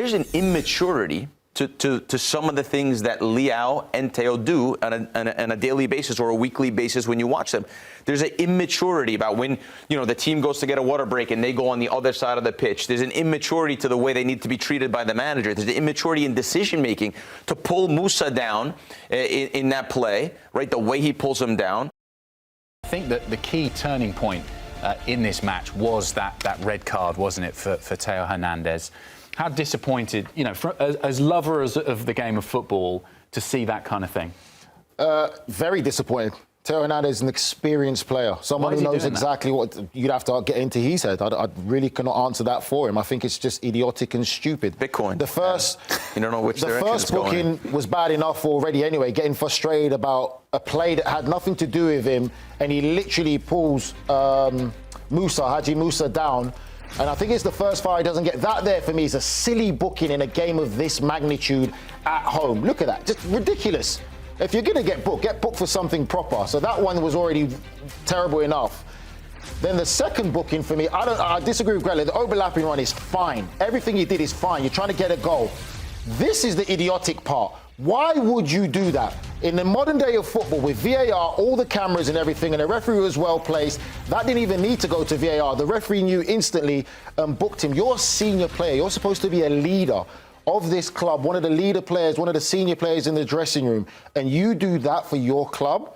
there's an immaturity to some of the things that Leao and Theo do on a daily basis or a weekly basis when you watch them. There's an immaturity about when, the team goes to get a water break and they go on the other side of the pitch. There's an immaturity to the way they need to be treated by the manager. There's an immaturity in decision-making to pull Musa down in that play, right, the way he pulls him down. I think that the key turning point in this match was that red card, wasn't it, for Theo Hernandez? How disappointed, as lovers of the game of football, to see that kind of thing? Very disappointed. Theo Hernandez is an experienced player, someone who knows exactly what you'd have to get into his head. I really cannot answer that for him. I think it's just idiotic and stupid. Bitcoin. The first, you don't know which the first booking was bad enough already anyway, getting frustrated about a play that had nothing to do with him, and he literally pulls Haji Musa down. And I think it's the first foul. He doesn't get that. There for me is a silly booking in a game of this magnitude at home. Look at that, just ridiculous. If you're going to get booked for something proper. So that one was already terrible enough. Then the second booking for me, I disagree with Grella. The overlapping run is fine. Everything he did is fine. You're trying to get a goal. This is the idiotic part. Why would you do that? In the modern day of football, with VAR, all the cameras and everything, and the referee was well placed, that didn't even need to go to VAR. The referee knew instantly and booked him. You're a senior player. You're supposed to be a leader of this club, one of the leader players, one of the senior players in the dressing room, and you do that for your club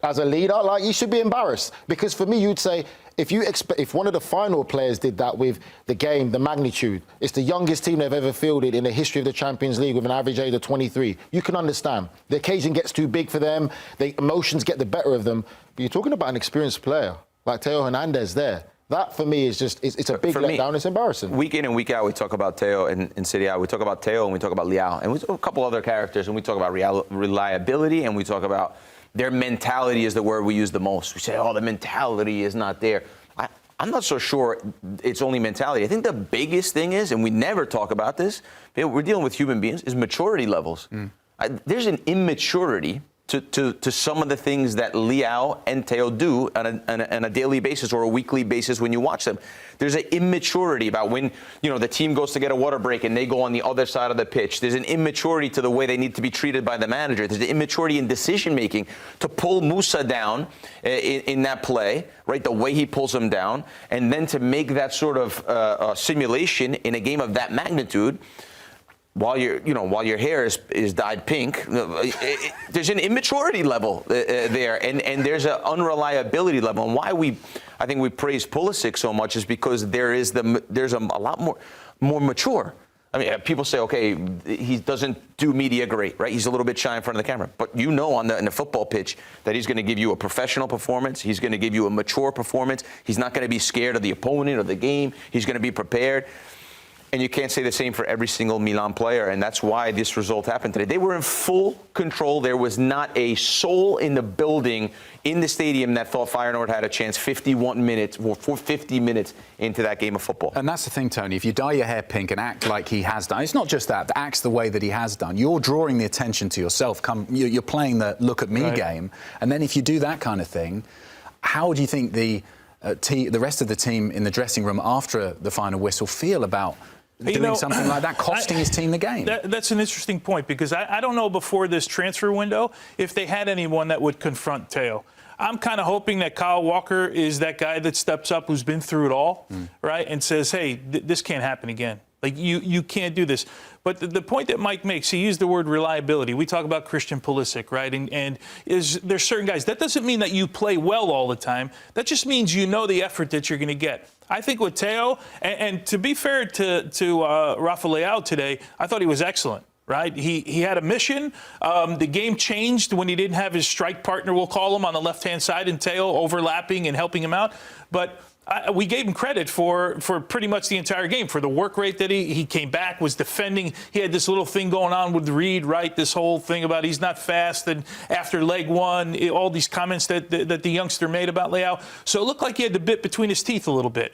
as a leader, like, you should be embarrassed. Because for me, you'd say, if one of the final players did that with the game, the magnitude, it's the youngest team they've ever fielded in the history of the Champions League with an average age of 23. You can understand. The occasion gets too big for them. The emotions get the better of them. But you're talking about an experienced player like Theo Hernandez there. That, for me, is just, it's a big letdown. It's embarrassing. Week in and week out, we talk about Theo in Serie A. We talk about Theo and we talk about Leao. And we talk a couple other characters, and we talk about reliability, and we talk about their mentality is the word we use the most. We say, the mentality is not there. I'm not so sure it's only mentality. I think the biggest thing is, and we never talk about this, we're dealing with human beings, is maturity levels. There's an immaturity to some of the things that Leao and Theo do on a daily basis or a weekly basis when you watch them. There's an immaturity about when, the team goes to get a water break and they go on the other side of the pitch. There's an immaturity to the way they need to be treated by the manager. There's an immaturity in decision-making to pull Musa down in that play, right, the way he pulls him down, and then to make that sort of simulation in a game of that magnitude. While your hair is dyed pink, there's an immaturity level there, and there's an unreliability level. And why I think we praise Pulisic so much is because there's a lot more mature. I mean, people say, okay, he doesn't do media great, right? He's a little bit shy in front of the camera, but in the football pitch that he's going to give you a professional performance. He's going to give you a mature performance. He's not going to be scared of the opponent or the game. He's going to be prepared. And you can't say the same for every single Milan player, and that's why this result happened today. They were in full control. There was not a soul in the building, in the stadium, that thought Feyenoord had a chance 51 minutes or 50 minutes into that game of football. And that's the thing, Tony. If you dye your hair pink and act like he has done, it's not just that, but acts the way that he has done, you're drawing the attention to yourself. You're playing the look at me game. And then if you do that kind of thing, how do you think the rest of the team in the dressing room after the final whistle feel about doing something like that, costing his team the game? That's an interesting point, because I don't know before this transfer window if they had anyone that would confront Theo. I'm kind of hoping that Kyle Walker is that guy that steps up, who's been through it all, right, and says, hey, this can't happen again. Like, you can't do this. But the point that Mike makes, he used the word reliability. We talk about Christian Pulisic, right? And there's certain guys. That doesn't mean that you play well all the time. That just means you know the effort that you're going to get. I think with Theo, and to be fair to Rafa Leao today, I thought he was excellent. Right? He had a mission. The game changed when he didn't have his strike partner, we'll call him, on the left-hand side, and Theo overlapping and helping him out. But we gave him credit for pretty much the entire game, for the work rate that he came back, was defending. He had this little thing going on with Reed, right? This whole thing about he's not fast, and after leg one, all these comments that the youngster made about Leao. So it looked like he had the bit between his teeth a little bit.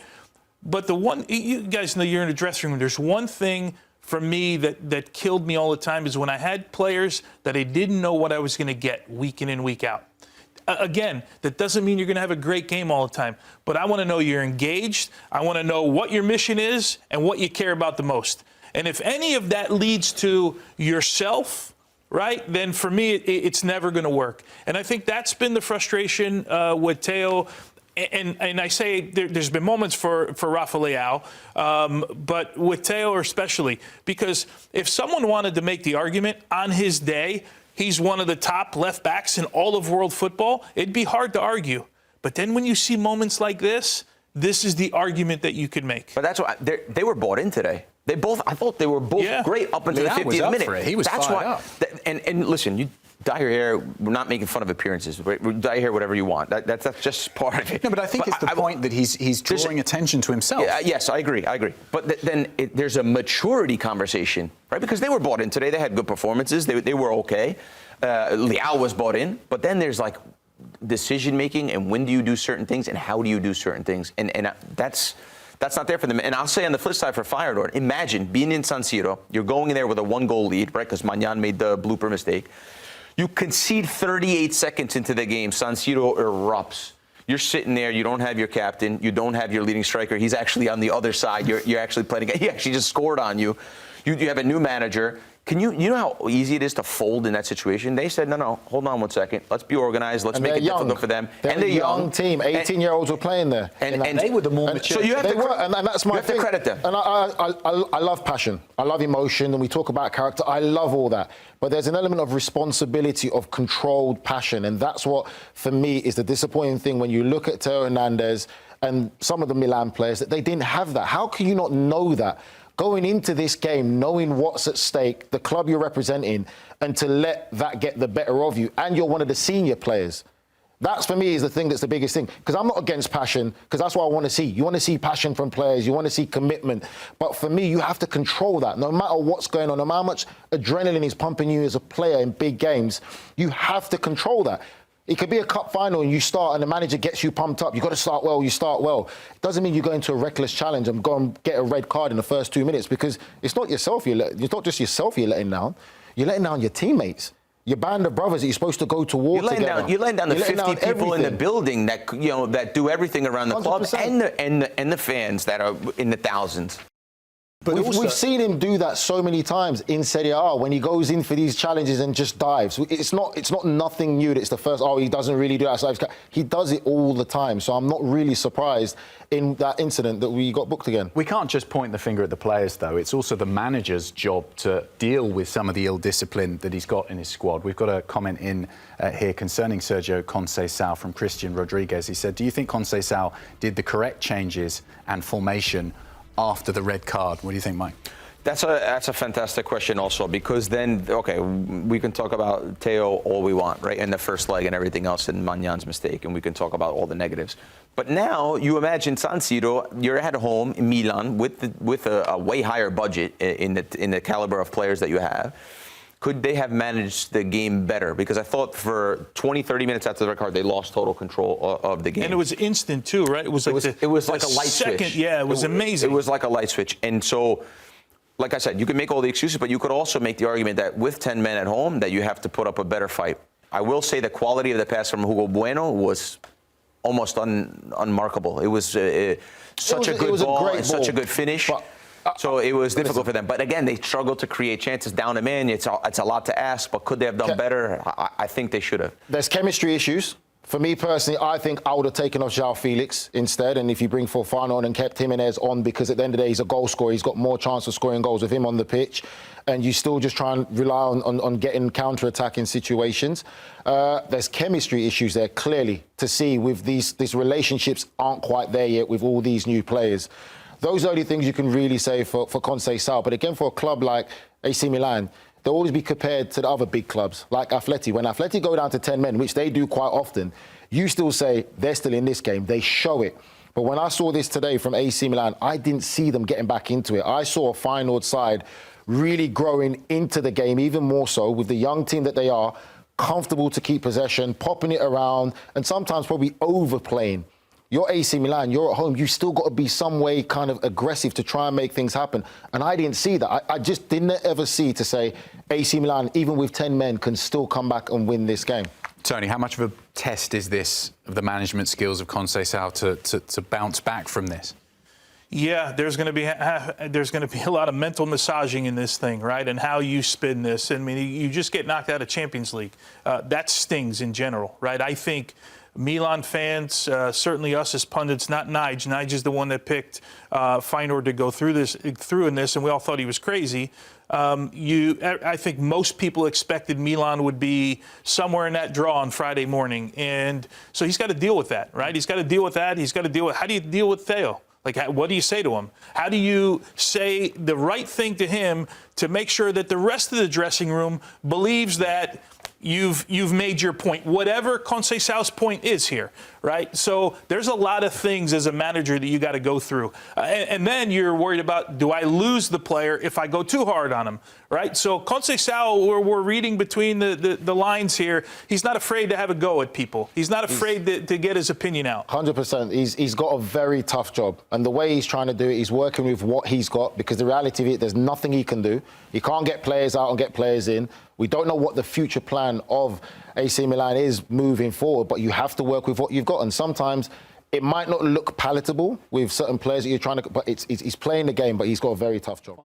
But you guys know you're in a dressing room. There's one thing for me that killed me all the time, is when I had players that I didn't know what I was going to get week in and week out. Again, that doesn't mean you're going to have a great game all the time, but I want to know you're engaged. I want to know what your mission is and what you care about the most. And if any of that leads to yourself, right, then for me, it's never going to work. And I think that's been the frustration with Theo. And I say there's been moments for Rafa Leao, but with Theo especially, because if someone wanted to make the argument on his day, he's one of the top left backs in all of world football, it'd be hard to argue. But then when you see moments like this is the argument that you can make. But that's why they were bought in today. I thought they were both great up until the 50th minute. For it. He was fired up. And listen, you dye your hair. We're not making fun of appearances. We dye your hair whatever you want. That's just part of it. No, but I think it's the point that he's drawing attention to himself. Yes, I agree. But then there's a maturity conversation, right? Because they were bought in today. They had good performances. They were okay. Leao was bought in. But then there's like decision making and when do you do certain things and how do you do certain things, and that's not there for them. And I'll say on the flip side for Feyenoord, imagine being in San Siro, you're going in there with a 1-goal lead, right? Because Maignan made the blooper mistake. You concede 38 seconds into the game, San Siro erupts. You're sitting there, you don't have your captain, you don't have your leading striker. He's actually on the other side. You're actually playing again. He actually just scored on you. You have a new manager. You know how easy it is to fold in that situation? They said, no, hold on 1 second. Let's be organized. Let's make it difficult for them. They're a young team. 18-year-olds were playing there. And they were the more mature. So you have and that's my thing. You have to credit them. And I love passion. I love emotion. And we talk about character. I love all that. But there's an element of responsibility, of controlled passion. And that's what, for me, is the disappointing thing when you look at Theo Hernandez and some of the Milan players, that they didn't have that. How can you not know that? Going into this game, knowing what's at stake, the club you're representing, and to let that get the better of you, and you're one of the senior players. That's, for me, is the thing that's the biggest thing. Because I'm not against passion, because that's what I want to see. You want to see passion from players. You want to see commitment. But for me, you have to control that. No matter what's going on, no matter how much adrenaline is pumping you as a player in big games, you have to control that. It could be a cup final and you start and the manager gets you pumped up. You've got to start well, you start well. It doesn't mean you go into a reckless challenge and go and get a red card in the first 2 minutes, because it's not yourself it's not just yourself you're letting down. You're letting down your teammates. Your band of brothers that you're supposed to go to war together. You're letting down the 50 people in the building that that do everything around the 100%. Club and the fans that are in the thousands. But we've seen him do that so many times in Serie A when he goes in for these challenges and just dives. It's not nothing new that it's the first, he doesn't really do that. He does it all the time. So I'm not really surprised in that incident that we got booked again. We can't just point the finger at the players, though. It's also the manager's job to deal with some of the ill discipline that he's got in his squad. We've got a comment in here concerning Sérgio Conceição from Christian Rodriguez. He said, do you think Conceição did the correct changes and formation after the red card? What do you think, Mike? That's a fantastic question also, because then, okay, we can talk about Theo all we want, right, and the first leg and everything else and Magnan's mistake, and we can talk about all the negatives. But now you imagine San Siro, you're at home in Milan with a way higher budget in the caliber of players that you have. Could they have managed the game better? Because I thought for 20, 30 minutes after the red card, they lost total control of the game. And it was instant, too, right? It was like like a light switch. Yeah, it was amazing. It was like a light switch. And so, like I said, you can make all the excuses, but you could also make the argument that with 10 men at home, that you have to put up a better fight. I will say the quality of the pass from Hugo Bueno was almost unmarkable. It was such a good ball and such a good finish. So it was difficult for them. But again, they struggled to create chances down them in. It's a lot to ask, but could they have done better? I think they should have. There's chemistry issues. For me personally, I think I would have taken off João Felix instead. And if you bring Fofana on and kept Jimenez on, because at the end of the day, he's a goal scorer. He's got more chance of scoring goals with him on the pitch. And you still just try and rely on getting counter-attacking situations. There's chemistry issues there, clearly, to see with these relationships aren't quite there yet with all these new players. Those are the only things you can really say for Conceição. But again, for a club like AC Milan, they'll always be compared to the other big clubs, like Atleti. When Atleti go down to 10 men, which they do quite often, you still say they're still in this game. They show it. But when I saw this today from AC Milan, I didn't see them getting back into it. I saw a Feyenoord side really growing into the game, even more so with the young team that they are, comfortable to keep possession, popping it around, and sometimes probably overplaying. You're AC Milan, you're at home, you still got to be some way kind of aggressive to try and make things happen. And I didn't see that. I just didn't ever see to say AC Milan, even with 10 men, can still come back and win this game. Tony, how much of a test is this of the management skills of Conceição to bounce back from this? Yeah, there's going to be a lot of mental massaging in this thing, right? And how you spin this. I mean, you just get knocked out of Champions League. That stings in general, right? I think Milan fans, certainly us as pundits, not Nige. Nige is the one that picked Feyenoord to go through in this, and we all thought he was crazy. I think most people expected Milan would be somewhere in that draw on Friday morning, and so he's got to deal with that, right? He's got to deal with that. He's got to deal with. How do you deal with Theo? Like, what do you say to him? How do you say the right thing to him to make sure that the rest of the dressing room believes that you've made your point, whatever Conceição's point is here, right? So there's a lot of things as a manager that you got to go through. And then you're worried about, do I lose the player if I go too hard on him, right? So Conceição, we're reading between the lines here. He's not afraid to have a go at people. He's not afraid to get his opinion out. 100%. He's got a very tough job. And the way he's trying to do it, he's working with what he's got, because the reality of it, there's nothing he can do. He can't get players out and get players in. We don't know what the future plan of AC Milan is moving forward, but you have to work with what you've got. And sometimes it might not look palatable with certain players that you're trying to, but he's playing the game, but he's got a very tough job.